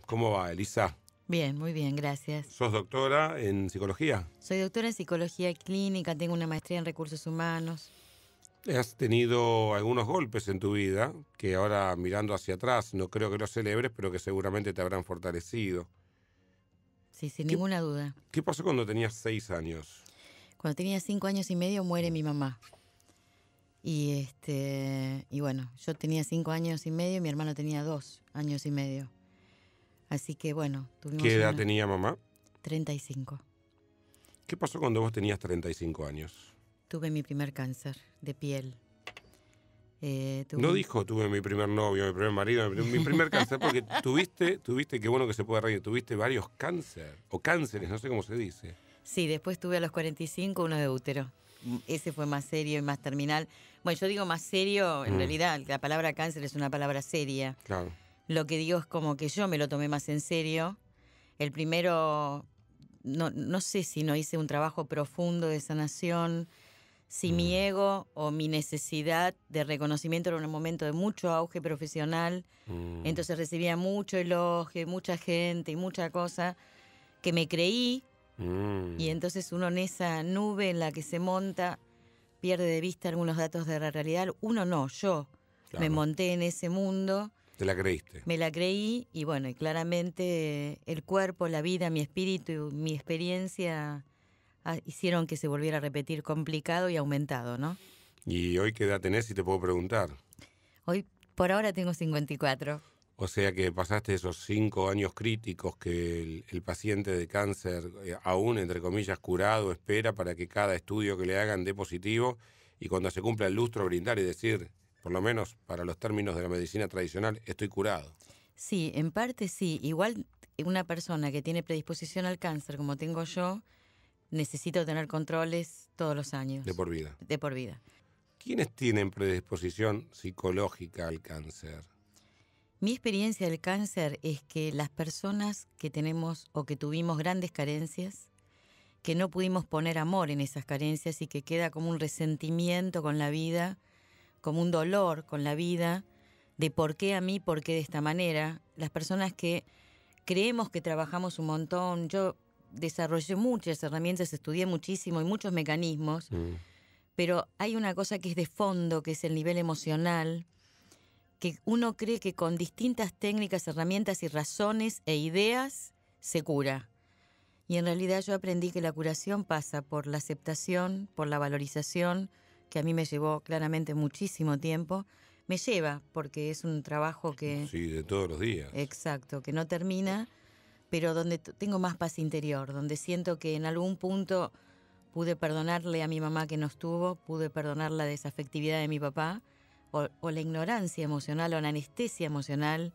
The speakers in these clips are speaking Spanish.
¿Cómo va, Elisa? Bien, muy bien, gracias. ¿Sos doctora en psicología? Soy doctora en psicología clínica, tengo una maestría en recursos humanos. Has tenido algunos golpes en tu vida que ahora mirando hacia atrás no creo que los celebres, pero que seguramente te habrán fortalecido. Sí, sin ninguna duda. ¿Qué pasó cuando tenías 6 años? Cuando tenía 5 años y medio muere mi mamá. Y bueno, yo tenía 5 años y medio y mi hermano tenía 2 años y medio. Así que bueno, tuvimos ¿Qué edad tenía mamá? 35. ¿Qué pasó cuando vos tenías 35 años? Tuve mi primer cáncer de piel. No dijo tuve mi primer novio, mi primer marido, mi primer cáncer, porque tuviste, qué bueno que se puede reír, tuviste varios cánceres, o cánceres, no sé cómo se dice. Sí, después tuve a los 45 uno de útero. Ese fue más serio y más terminal. Bueno, yo digo más serio, en realidad la palabra cáncer es una palabra seria. Claro. Lo que digo es como que yo me lo tomé más en serio. El primero, no sé si no hice un trabajo profundo de sanación, si mi ego o mi necesidad de reconocimiento era un momento de mucho auge profesional. Entonces recibía mucho elogio, mucha gente y mucha cosa que me creí. Y entonces uno en esa nube en la que se monta pierde de vista algunos datos de la realidad. Uno no, yo me monté en ese mundo. ¿Te la creíste? Me la creí y bueno, y claramente el cuerpo, la vida, mi espíritu y mi experiencia hicieron que se volviera a repetir complicado y aumentado, ¿no? ¿Y hoy qué edad tenés, si te puedo preguntar? Hoy, por ahora, tengo 54. O sea que pasaste esos 5 años críticos que el paciente de cáncer, aún entre comillas curado, espera para que cada estudio que le hagan dé positivo y cuando se cumpla el lustro brindar y decir, por lo menos para los términos de la medicina tradicional, estoy curado. Sí, en parte sí. Igual una persona que tiene predisposición al cáncer, como tengo yo, necesito tener controles todos los años. De por vida. De por vida. ¿Quiénes tienen predisposición psicológica al cáncer? Mi experiencia del cáncer es que las personas que tenemos o que tuvimos grandes carencias, que no pudimos poner amor en esas carencias y que queda como un resentimiento con la vida, como un dolor con la vida, de por qué a mí, por qué de esta manera. Las personas que creemos que trabajamos un montón, yo desarrollé muchas herramientas, estudié muchísimo y muchos mecanismos, pero hay una cosa que es de fondo, que es el nivel emocional, que uno cree que con distintas técnicas, herramientas y razones e ideas se cura. Y en realidad yo aprendí que la curación pasa por la aceptación, por la valorización, que a mí me llevó claramente muchísimo tiempo. Me lleva, porque es un trabajo que... Sí, de todos los días. Exacto, que no termina, pero donde tengo más paz interior, donde siento que en algún punto pude perdonarle a mi mamá que no estuvo, pude perdonar la desafectividad de mi papá, o la ignorancia emocional o la anestesia emocional,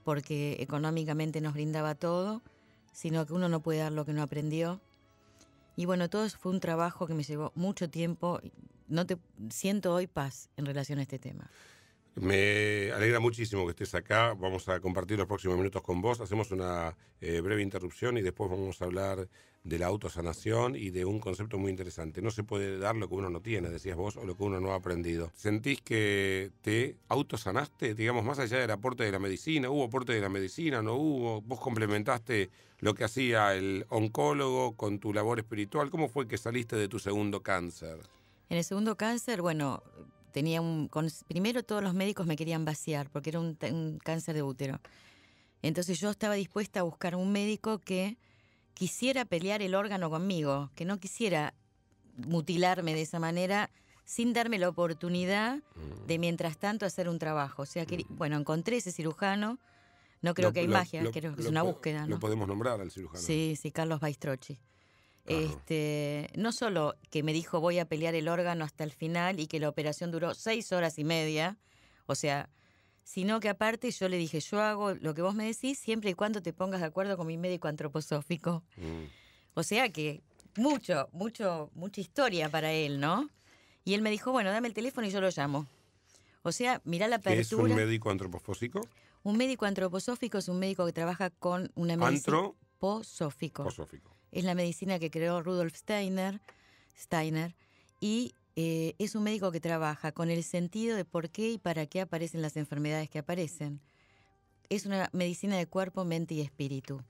porque económicamente nos brindaba todo, sino que uno no puede dar lo que no aprendió. Y bueno, todo eso fue un trabajo que me llevó mucho tiempo. Siento hoy paz en relación a este tema. Me alegra muchísimo que estés acá. Vamos a compartir los próximos minutos con vos. Hacemos una breve interrupción y después vamos a hablar de la autosanación y de un concepto muy interesante. No se puede dar lo que uno no tiene, decías vos, o lo que uno no ha aprendido. ¿Sentís que te autosanaste, digamos, más allá del aporte de la medicina? ¿Hubo aporte de la medicina? ¿No hubo? ¿Vos complementaste lo que hacía el oncólogo con tu labor espiritual? ¿Cómo fue que saliste de tu segundo cáncer? En el segundo cáncer, bueno... primero todos los médicos me querían vaciar porque era un cáncer de útero. Entonces yo estaba dispuesta a buscar un médico que quisiera pelear el órgano conmigo, que no quisiera mutilarme de esa manera sin darme la oportunidad de mientras tanto hacer un trabajo. O sea, que, bueno, encontré ese cirujano, no creo que hay magia, creo que es una búsqueda, ¿no? Lo podemos nombrar al cirujano. Sí, Carlos Baistrochi. No solo que me dijo voy a pelear el órgano hasta el final y que la operación duró 6 horas y media, o sea, sino que aparte yo le dije, yo hago lo que vos me decís siempre y cuando te pongas de acuerdo con mi médico antroposófico. O sea que mucha historia para él, ¿no? Y él me dijo, bueno, dame el teléfono y yo lo llamo. O sea, mirá la apertura. ¿Qué es un médico antropofósico? Un médico antroposófico es un médico que trabaja con una medicina... Antroposófico. Es la medicina que creó Rudolf Steiner, y es un médico que trabaja con el sentido de por qué y para qué aparecen las enfermedades que aparecen. es una medicina de cuerpo, mente y espíritu.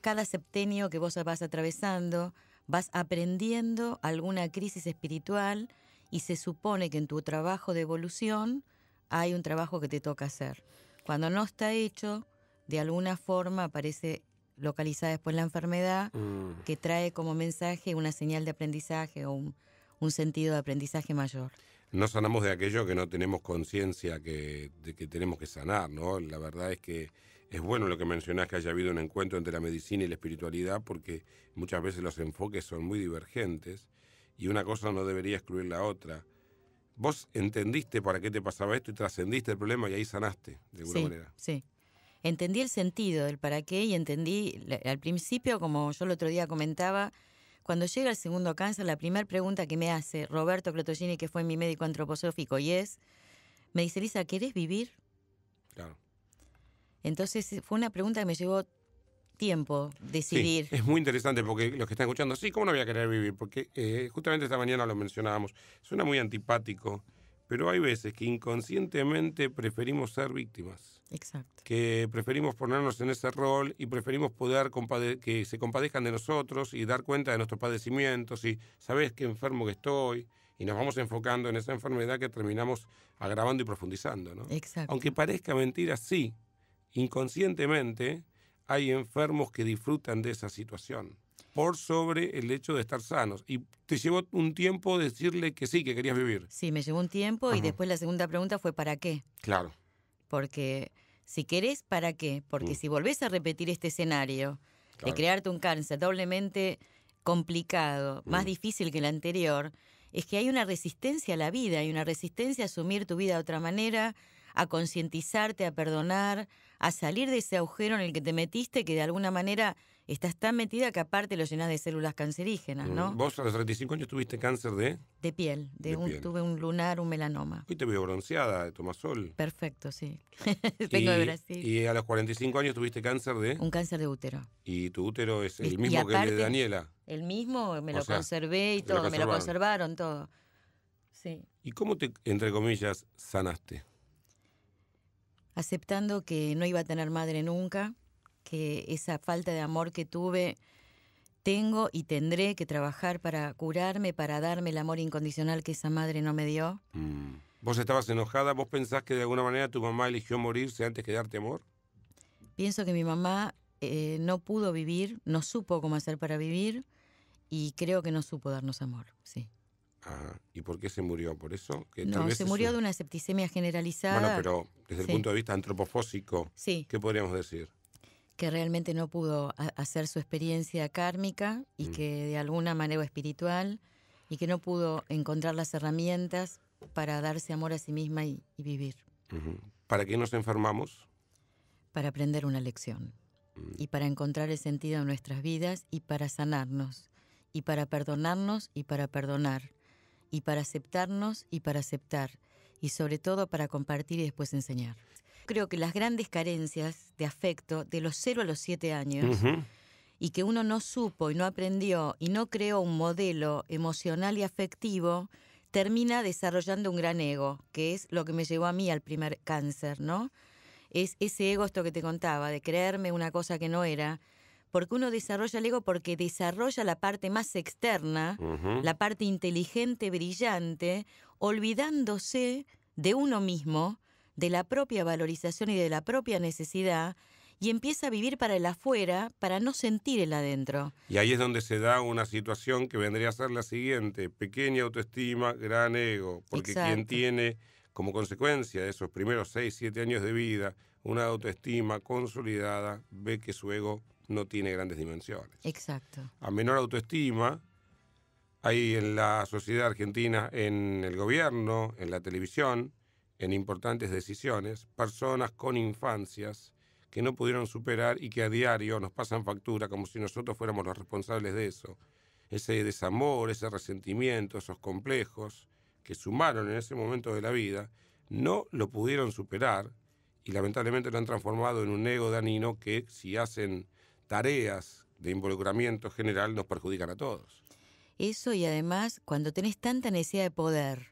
Cada septenio que vos vas atravesando, vas aprendiendo alguna crisis espiritual y se supone que en tu trabajo de evolución hay un trabajo que te toca hacer. Cuando no está hecho, de alguna forma aparece localizada después la enfermedad que trae como mensaje una señal de aprendizaje o un sentido de aprendizaje mayor. No sanamos de aquello que no tenemos conciencia de que tenemos que sanar, ¿no? La verdad es que es bueno lo que mencionás, que haya habido un encuentro entre la medicina y la espiritualidad, porque muchas veces los enfoques son muy divergentes y una cosa no debería excluir la otra. Vos entendiste para qué te pasaba esto y trascendiste el problema y ahí sanaste, de alguna manera. Sí. Entendí el sentido del para qué y entendí, al principio, como yo el otro día comentaba, cuando llega el segundo cáncer, la primera pregunta que me hace Roberto Crotogini, que fue mi médico antroposófico, me dice, Lisa, ¿querés vivir? Claro. Entonces fue una pregunta que me llevó tiempo decidir. Sí, es muy interesante porque los que están escuchando, sí, ¿cómo no voy a querer vivir? Porque justamente esta mañana lo mencionábamos, suena muy antipático, pero hay veces que inconscientemente preferimos ser víctimas. Exacto. Que preferimos ponernos en ese rol y preferimos poder que se compadezcan de nosotros y dar cuenta de nuestros padecimientos y sabes qué enfermo que estoy, y nos vamos enfocando en esa enfermedad que terminamos agravando y profundizando, ¿no? Exacto. Aunque parezca mentira, sí, inconscientemente hay enfermos que disfrutan de esa situación por sobre el hecho de estar sanos. Y te llevó un tiempo decirle que sí, que querías vivir. Sí, me llevó un tiempo. Y después la segunda pregunta fue ¿para qué? Claro. Porque si querés, ¿para qué? Porque si volvés a repetir este escenario de crearte un cáncer doblemente complicado, más difícil que el anterior, es que hay una resistencia a la vida, hay una resistencia a asumir tu vida de otra manera, a concientizarte, a perdonar, a salir de ese agujero en el que te metiste, que de alguna manera estás tan metida que aparte lo llenás de células cancerígenas, ¿no? Vos a los 35 años tuviste cáncer de piel, piel. Tuve un lunar, un melanoma. Hoy te veo bronceada, tomás sol. Perfecto, sí. Vengo de Brasil. Y a los 45 años tuviste cáncer de un cáncer de útero. ¿Y tu útero es el mismo que el de Daniela? El mismo, me lo conservé y todo, me lo conservaron todo. Sí. ¿Y cómo te, entre comillas, sanaste? Aceptando que no iba a tener madre nunca, que esa falta de amor que tuve, tengo y tendré que trabajar para curarme, para darme el amor incondicional que esa madre no me dio. ¿Vos estabas enojada? ¿Vos pensás que de alguna manera tu mamá eligió morirse antes que darte amor? Pienso que mi mamá no pudo vivir, no supo cómo hacer para vivir y creo que no supo darnos amor, sí. ¿Y por qué se murió? ¿Por eso? Que no, se murió de una septicemia generalizada. Bueno, pero desde el punto de vista antropofósico, ¿qué podríamos decir? Que realmente no pudo hacer su experiencia kármica y que de alguna manera espiritual, y que no pudo encontrar las herramientas para darse amor a sí misma y vivir. ¿Para qué nos enfermamos? Para aprender una lección y para encontrar el sentido de nuestras vidas y para sanarnos y para perdonarnos y para perdonar y para aceptarnos y para aceptar y sobre todo para compartir y después enseñar. Creo que las grandes carencias de afecto de los 0 a los 7 años y que uno no supo y no aprendió y no creó un modelo emocional y afectivo, termina desarrollando un gran ego, que es lo que me llevó a mí al primer cáncer, ¿no? Es ese ego, esto que te contaba, de creerme una cosa que no era, porque uno desarrolla el ego porque desarrolla la parte más externa, la parte inteligente, brillante, olvidándose de uno mismo, de la propia valorización y de la propia necesidad, y empieza a vivir para el afuera para no sentir el adentro. Y ahí es donde se da una situación que vendría a ser la siguiente: pequeña autoestima, gran ego, porque quien tiene como consecuencia de esos primeros 6, 7 años de vida una autoestima consolidada, ve que su ego no tiene grandes dimensiones. Exacto. A menor autoestima, hay en la sociedad argentina, en el gobierno, en la televisión, en importantes decisiones, personas con infancias que no pudieron superar y que a diario nos pasan factura como si nosotros fuéramos los responsables de eso. Ese desamor, ese resentimiento, esos complejos que sumaron en ese momento de la vida, no lo pudieron superar y lamentablemente lo han transformado en un ego dañino que, si hacen tareas de involucramiento general, nos perjudican a todos. Eso, y además, cuando tenés tanta necesidad de poder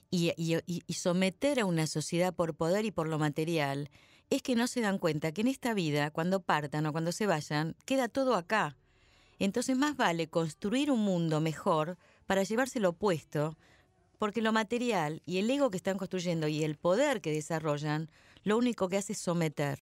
y someter a una sociedad por poder y por lo material, es que no se dan cuenta que en esta vida, cuando partan o cuando se vayan, queda todo acá. Entonces más vale construir un mundo mejor para llevarse lo opuesto, porque lo material y el ego que están construyendo y el poder que desarrollan, lo único que hace es someter.